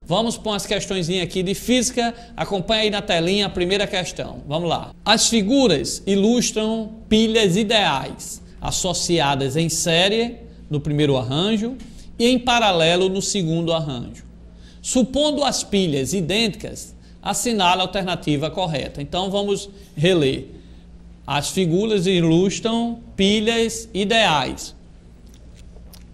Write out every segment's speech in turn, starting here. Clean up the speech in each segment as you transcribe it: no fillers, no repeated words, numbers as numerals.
Vamos para umas questõezinhas aqui de física. Acompanha aí na telinha a primeira questão. Vamos lá. As figuras ilustram pilhas ideais associadas em série no primeiro arranjo e em paralelo no segundo arranjo. Supondo as pilhas idênticas, assinale a alternativa correta. Então vamos reler. As figuras ilustram pilhas ideais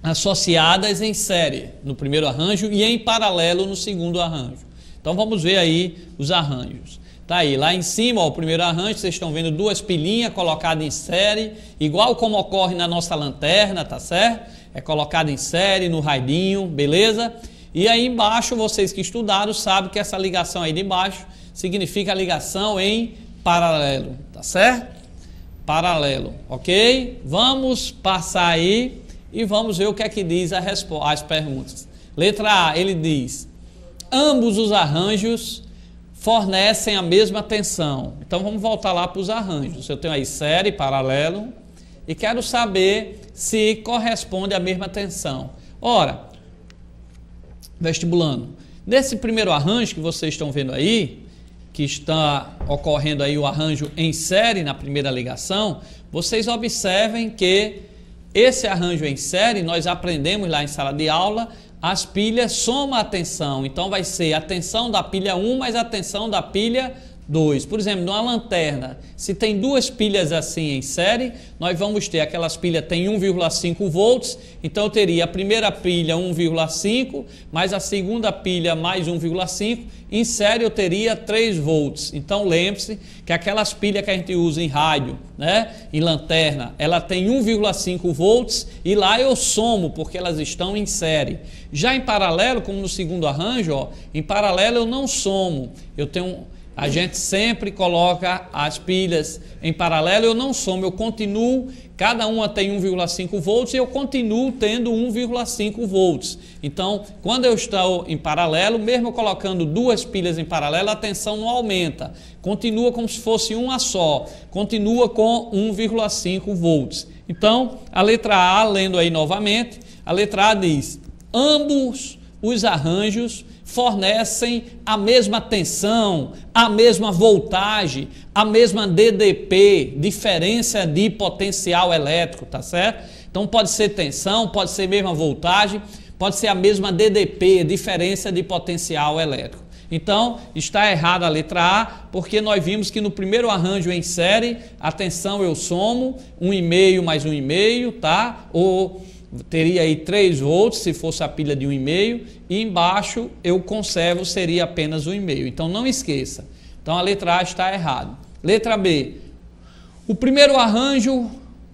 associadas em série no primeiro arranjo e em paralelo no segundo arranjo. Então vamos ver aí os arranjos. Tá aí, lá em cima, ó, o primeiro arranjo, vocês estão vendo duas pilhinhas colocadas em série, igual como ocorre na nossa lanterna, tá certo? É colocado em série, no radinho, beleza? E aí embaixo, vocês que estudaram sabem que essa ligação aí de baixo significa a ligação em paralelo, tá certo? Paralelo, ok? Vamos passar aí e vamos ver o que é que diz as perguntas. Letra A, ele diz: ambos os arranjos fornecem a mesma tensão. Então vamos voltar lá para os arranjos. Eu tenho aí série, paralelo, e quero saber se corresponde à mesma tensão. Ora, vestibulando, nesse primeiro arranjo que vocês estão vendo aí, que está ocorrendo aí o arranjo em série na primeira ligação, vocês observem que esse arranjo em série, nós aprendemos lá em sala de aula, as pilhas somam a tensão. Então vai ser a tensão da pilha 1 mais a tensão da pilha 2. Por exemplo, numa lanterna, se tem duas pilhas assim em série, nós vamos ter aquelas pilhas tem 1,5 volts, então eu teria a primeira pilha 1,5, mais a segunda pilha mais 1,5, em série eu teria 3 volts. Então lembre-se que aquelas pilhas que a gente usa em rádio, né, em lanterna, ela tem 1,5 volts e lá eu somo porque elas estão em série. Já em paralelo, como no segundo arranjo, ó, em paralelo eu não somo, a gente sempre coloca as pilhas em paralelo, eu não somo, eu continuo, cada uma tem 1,5 volts e eu continuo tendo 1,5 volts. Então, quando eu estou em paralelo, mesmo colocando duas pilhas em paralelo, a tensão não aumenta, continua como se fosse uma só, continua com 1,5 volts. Então, a letra A, lendo aí novamente, a letra A diz: ambos os arranjos fornecem a mesma tensão, a mesma voltagem, a mesma DDP, diferença de potencial elétrico, tá certo? Então pode ser tensão, pode ser mesma voltagem, pode ser a mesma DDP, diferença de potencial elétrico. Então está errada a letra A, porque nós vimos que no primeiro arranjo em série, a tensão eu somo, 1,5 mais 1,5, tá? Ou teria aí 3 volts se fosse a pilha de 1,5 e embaixo eu conservo, seria apenas 1,5. Então não esqueça. Então a letra A está errada. Letra B. O primeiro arranjo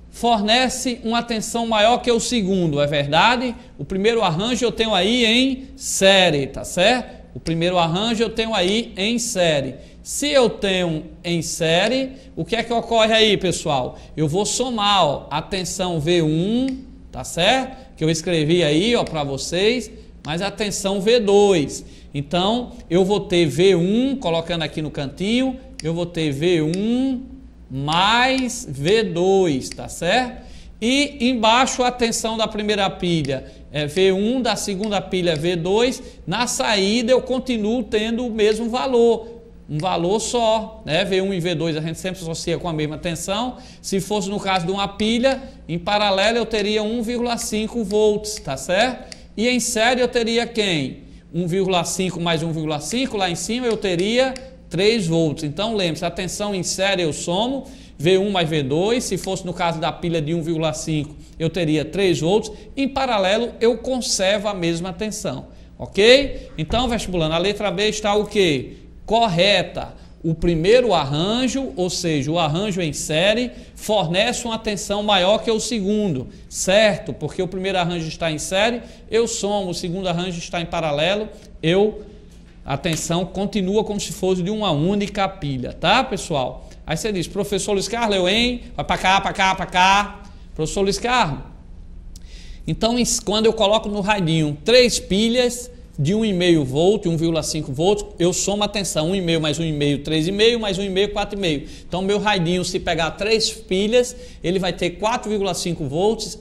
fornece uma tensão maior que o segundo, é verdade? O primeiro arranjo eu tenho aí em série, tá certo? O primeiro arranjo eu tenho aí em série. Se eu tenho em série, o que é que ocorre aí, pessoal? Eu vou somar, ó, a tensão V1, tá certo? Que eu escrevi aí, ó, para vocês, mas a tensão V2. Então, eu vou ter V1, colocando aqui no cantinho, eu vou ter V1 mais V2, tá certo? E embaixo a tensão da primeira pilha é V1, da segunda pilha V2. Na saída eu continuo tendo o mesmo valor. Um valor só, né? V1 e V2 a gente sempre associa com a mesma tensão. Se fosse no caso de uma pilha, em paralelo eu teria 1,5 volts, tá certo? E em série eu teria quem? 1,5 mais 1,5, lá em cima eu teria 3 volts. Então lembre-se, a tensão em série eu somo, V1 mais V2, se fosse no caso da pilha de 1,5 eu teria 3 volts. Em paralelo eu conservo a mesma tensão, ok? Então, vestibulando, a letra B está o quê? Correta. O primeiro arranjo, ou seja, o arranjo em série, fornece uma tensão maior que o segundo, certo? Porque o primeiro arranjo está em série, eu somo, o segundo arranjo está em paralelo, a tensão continua como se fosse de uma única pilha, tá, pessoal? Aí você diz, professor Luiz Carlos, vai para cá, para cá, para cá. Professor Luiz Carlos, então quando eu coloco no radinho 3 pilhas, de 1,5 volt, 1,5 volts, eu somo a tensão, 1,5 mais 1,5, 3,5, mais 1,5, 4,5. Então, meu radinho, se pegar 3 pilhas, ele vai ter 4,5 volts,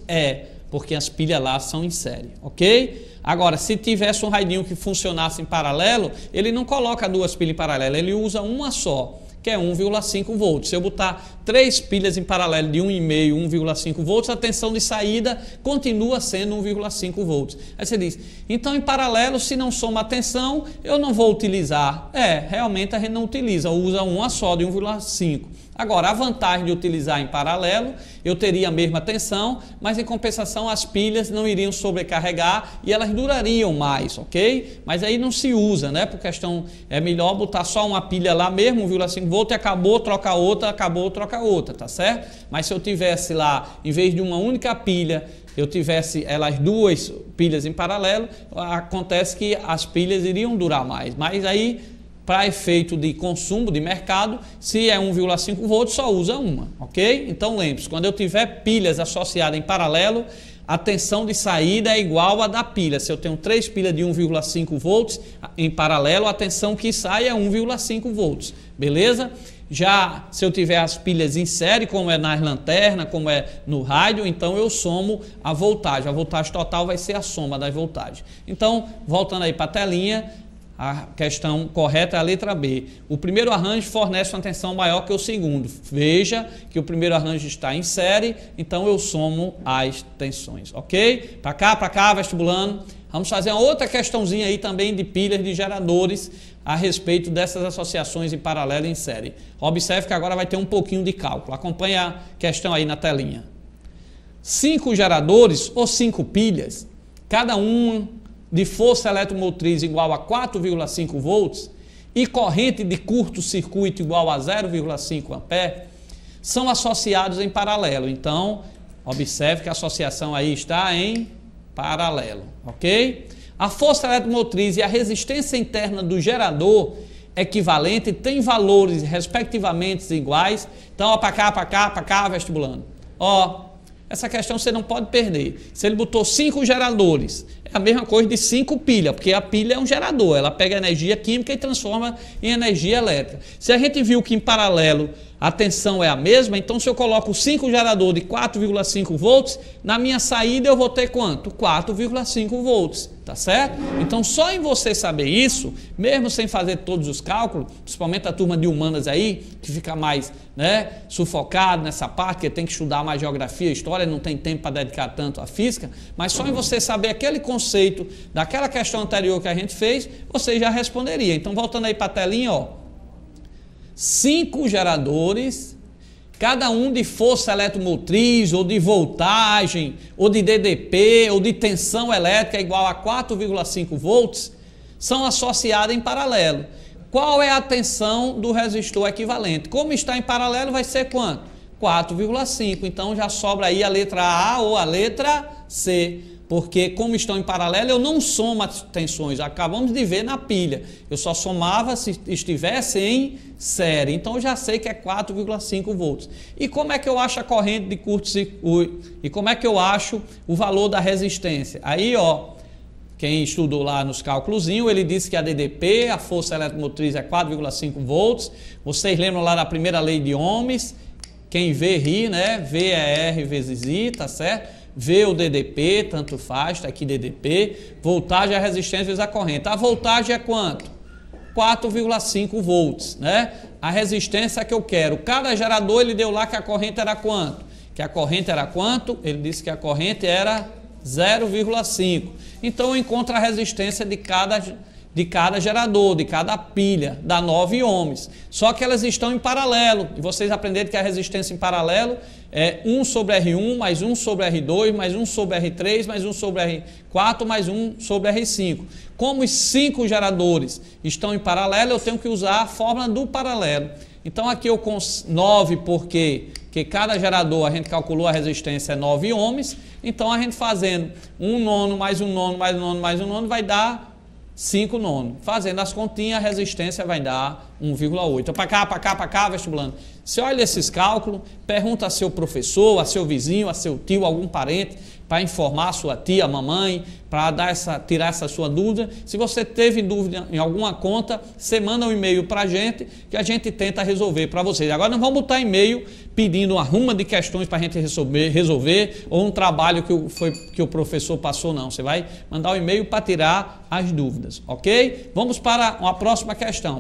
porque as pilhas lá são em série, ok? Agora, se tivesse um radinho que funcionasse em paralelo, ele não coloca duas pilhas em paralelo, ele usa uma só, que é 1,5 volts. Se eu botar 3 pilhas em paralelo de 1,5, 1,5 volts, a tensão de saída continua sendo 1,5 volts. Aí você diz, então em paralelo, se não soma a tensão, eu não vou utilizar. Realmente a gente não utiliza, usa uma só de 1,5. Agora, a vantagem de utilizar em paralelo, eu teria a mesma tensão, mas em compensação as pilhas não iriam sobrecarregar e elas durariam mais, ok? Mas aí não se usa, né? Por questão, é melhor botar só uma pilha lá mesmo, 1,5 volts, e acabou, troca outra, acabou, troca outra, tá certo? Mas se eu tivesse lá, em vez de uma única pilha, eu tivesse elas duas pilhas em paralelo, acontece que as pilhas iriam durar mais. Mas aí, para efeito de consumo de mercado, se é 1,5 volts, só usa uma, ok? Então lembre-se, quando eu tiver pilhas associadas em paralelo, a tensão de saída é igual à da pilha. Se eu tenho 3 pilhas de 1,5 volts em paralelo, a tensão que sai é 1,5 volts, beleza? Já se eu tiver as pilhas em série, como é nas lanternas, como é no rádio, então eu somo a voltagem. A voltagem total vai ser a soma das voltagens. Então, voltando aí para a telinha, a questão correta é a letra B. O primeiro arranjo fornece uma tensão maior que o segundo. Veja que o primeiro arranjo está em série, então eu somo as tensões, ok? Para cá, vestibulando. Vamos fazer uma outra questãozinha aí também de pilhas de geradores a respeito dessas associações em paralelo e em série. Observe que agora vai ter um pouquinho de cálculo. Acompanhe a questão aí na telinha. 5 geradores ou 5 pilhas, cada uma de força eletromotriz igual a 4,5 volts e corrente de curto-circuito igual a 0,5 ampere, são associados em paralelo. Então, observe que a associação aí está em paralelo, ok? A força eletromotriz e a resistência interna do gerador equivalente têm valores respectivamente iguais. Então, ó, para cá, vestibulando. Ó, essa questão você não pode perder. Se ele botou 5 geradores, é a mesma coisa de 5 pilhas, porque a pilha é um gerador, ela pega energia química e transforma em energia elétrica. Se a gente viu que em paralelo a tensão é a mesma, então se eu coloco 5 geradores de 4,5 volts, na minha saída eu vou ter quanto? 4,5 volts, tá certo? Então só em você saber isso, mesmo sem fazer todos os cálculos, principalmente a turma de humanas aí, que fica mais, né, sufocado nessa parte, que tem que estudar mais geografia, história, não tem tempo para dedicar tanto à física, mas só em você saber aquele conceito daquela questão anterior que a gente fez, você já responderia. Então voltando aí para a telinha, ó. 5 geradores, cada um de força eletromotriz, ou de voltagem, ou de DDP, ou de tensão elétrica igual a 4,5 volts, são associados em paralelo. Qual é a tensão do resistor equivalente? Como está em paralelo, vai ser quanto? 4,5. Então já sobra aí a letra A ou a letra C. Porque como estão em paralelo, eu não somo as tensões. Acabamos de ver na pilha. Eu só somava se estivesse em série. Então eu já sei que é 4,5 volts. E como é que eu acho a corrente de curto-circuito? E como é que eu acho o valor da resistência? Aí, ó, quem estudou lá nos cálculozinhos, ele disse que a DDP, a força eletromotriz, é 4,5 volts. Vocês lembram lá da primeira lei de Ohms? Quem vê ri, né? V é R vezes I, tá certo? V ou DDP, tanto faz, está aqui DDP. Voltagem é a resistência vezes a corrente. A voltagem é quanto? 4,5 volts, né? A resistência que eu quero. Cada gerador ele deu lá que a corrente era quanto? Que a corrente era quanto? Ele disse que a corrente era 0,5. Então eu encontro a resistência de cada gerador, de cada pilha, dá 9 ohms. Só que elas estão em paralelo. E vocês aprenderam que a resistência em paralelo é 1 sobre R1, mais 1 sobre R2, mais 1 sobre R3, mais 1 sobre R4, mais 1 sobre R5. Como os 5 geradores estão em paralelo, eu tenho que usar a fórmula do paralelo. Então aqui eu com 9, porque cada gerador a gente calculou a resistência é 9 ohms. Então a gente fazendo 1 nono, mais 1 nono, mais 1 nono, mais 1 nono, vai dar 5 nono. Fazendo as continhas, a resistência vai dar 1,8. Para cá, vestibulando. Você olha esses cálculos, pergunta a seu professor, a seu vizinho, a seu tio, algum parente, para informar a sua tia, a mamãe, para tirar essa sua dúvida. Se você teve dúvida em alguma conta, você manda um e-mail para a gente, que a gente tenta resolver para vocês. Agora não vamos botar e-mail pedindo uma ruma de questões para a gente resolver ou um trabalho que o professor passou, não. Você vai mandar um e-mail para tirar as dúvidas, ok? Vamos para uma próxima questão.